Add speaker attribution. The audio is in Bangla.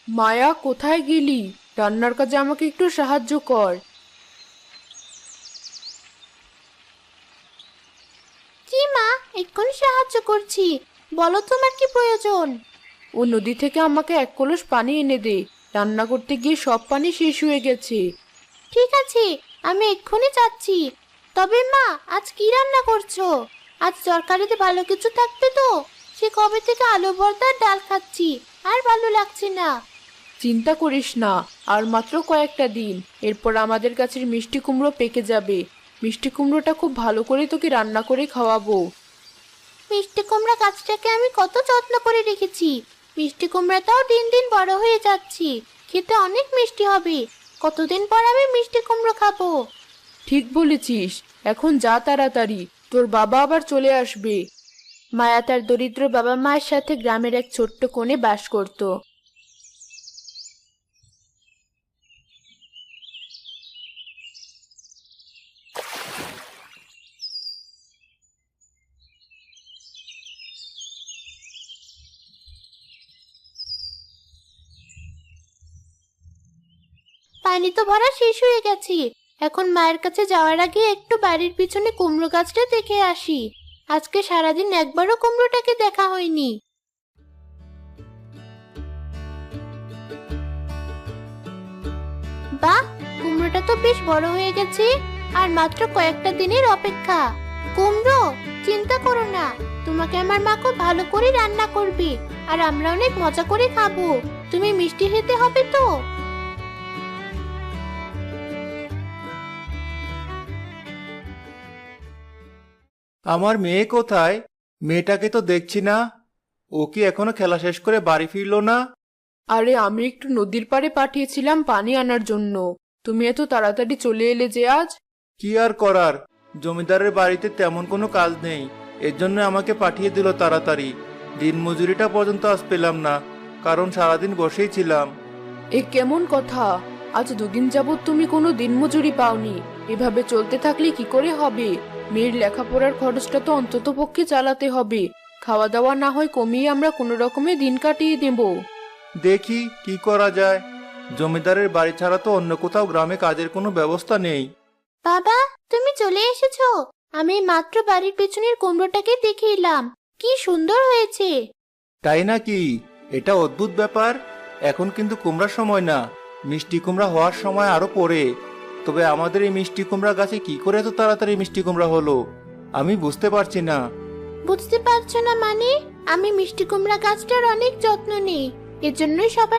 Speaker 1: মায়া, কোথায় গেলি? রান্নার কাজে আমাকে একটু সাহায্য কর।
Speaker 2: জি মা, এক্ষুনি সাহায্য করছি। বলো তোমার কি প্রয়োজন?
Speaker 1: ও নদী থেকে আমাকে 1 কলস পানি এনে দে। রান্না করতে গিয়ে সব পানি শেষ হয়ে গেছে।
Speaker 2: ঠিক আছে, আমি এক্ষুনি যাচ্ছি। তবে মা, আজ কি রান্না করছো? আজ তরকারিতে ভালো কিছু থাকবে তো? সে কবে থেকে আলু ভর্তা আর ডাল খাচ্ছি, আর ভালো লাগছে না।
Speaker 1: চিন্তা করিস না, আর মাত্র কয়েকটা দিন, এরপর আমাদের গাছের মিষ্টি কুমড়ো পেকে যাবে। মিষ্টি কুমড়োটা খুব ভালো করে তোকে রান্না করে খাওয়াবো।
Speaker 2: মিষ্টি কুমড়া গাছটাকে আমি কত যত্ন করে রেখেছি। মিষ্টি কুমড়াটাও দিন দিন বড় হয়ে যাচ্ছি। খেতে অনেক মিষ্টি হবে। কতদিন পর আমি মিষ্টি কুমড়ো খাবো।
Speaker 1: ঠিক বলেছিস। এখন যা তাড়াতাড়ি, তোর বাবা আবার চলে আসবে।
Speaker 2: মায়া তার দরিদ্র বাবা মায়ের সাথে গ্রামের এক ছোট্ট কোণে বাস করত। পানি তো ভরা শেষ হয়ে গেছে। এখন মায়ের কাছে যাওয়ার আগে একটু বাড়ির পিছনে কুমড়ো গাছটা দেখে আসি। আজকে সারাদিন একবারও কুমড়োটাকে দেখা হয়নি। বাহ, কুমড়োটা তো বেশ বড় হয়ে গেছে। আর মাত্র কয়েকটা দিনের অপেক্ষা। কুমড়ো, চিন্তা করো না। তোমাকে আমার মা খুব ভালো করে রান্না করবে, আর আমরা অনেক মজা করে খাবো। তুমি মিষ্টি খেতে হবে তো?
Speaker 3: আমার মেয়ে কোথায়? মেয়েটাকে তো দেখছি না। ও কি এখনো খেলা শেষ করে বাড়ি ফিরলো না?
Speaker 1: আরে, আমি একটু নদীর পাড়ে পাঠিয়েছিলাম পানি আনার জন্য। তুমি এত তাড়াতাড়ি চলে এলে যে আজ।
Speaker 3: কি আর করার, জমিদারের বাড়িতে তেমন কোনো কাজ নেই, এর জন্য আমাকে পাঠিয়ে দিল তাড়াতাড়ি। দিন মজুরিটা পর্যন্ত আজ পেলাম না, কারণ সারাদিন বসেই ছিলাম।
Speaker 1: এ কেমন কথা? আজ 2 দিন যাবত তুমি কোনো দিনমজুরি পাওনি। এভাবে চলতে থাকলে কি করে হবে? মেয়ের লেখাপড়ার খরচটা তো অন্তত পক্ষে চালাতে হবে। খাওয়া দাওয়া না হয় কমিয়ে আমরা কোনো রকমে দিন কাটিয়ে দেব।
Speaker 3: দেখি কি করা যায়। জমিদারের বাড়ি ছাড়া তো অন্য কোথাও গ্রামে কাজের কোনো ব্যবস্থা নেই।
Speaker 2: বাবা, তুমি চলে এসেছো। আমি মাত্র বাড়ির পেছনের কুমড়োটাকে দেখে এলাম। কি সুন্দর হয়েছে।
Speaker 3: তাই নাকি? এটা অদ্ভুত ব্যাপার। এখন কিন্তু কুমড়ার সময় না, মিষ্টি কুমড়া হওয়ার সময় আরো পরে। তবে আমাদের এই মিষ্টি কুমড়া গাছে কি করে এত তাড়াতাড়ি মিষ্টি কুমড়া হলো, আমি বুঝতে পারছি না।
Speaker 2: বুঝতে পারছো না মানে? আমি মিষ্টি কুমড়া গাছটার অনেক যত্ন নিই। এজন্যই সবাই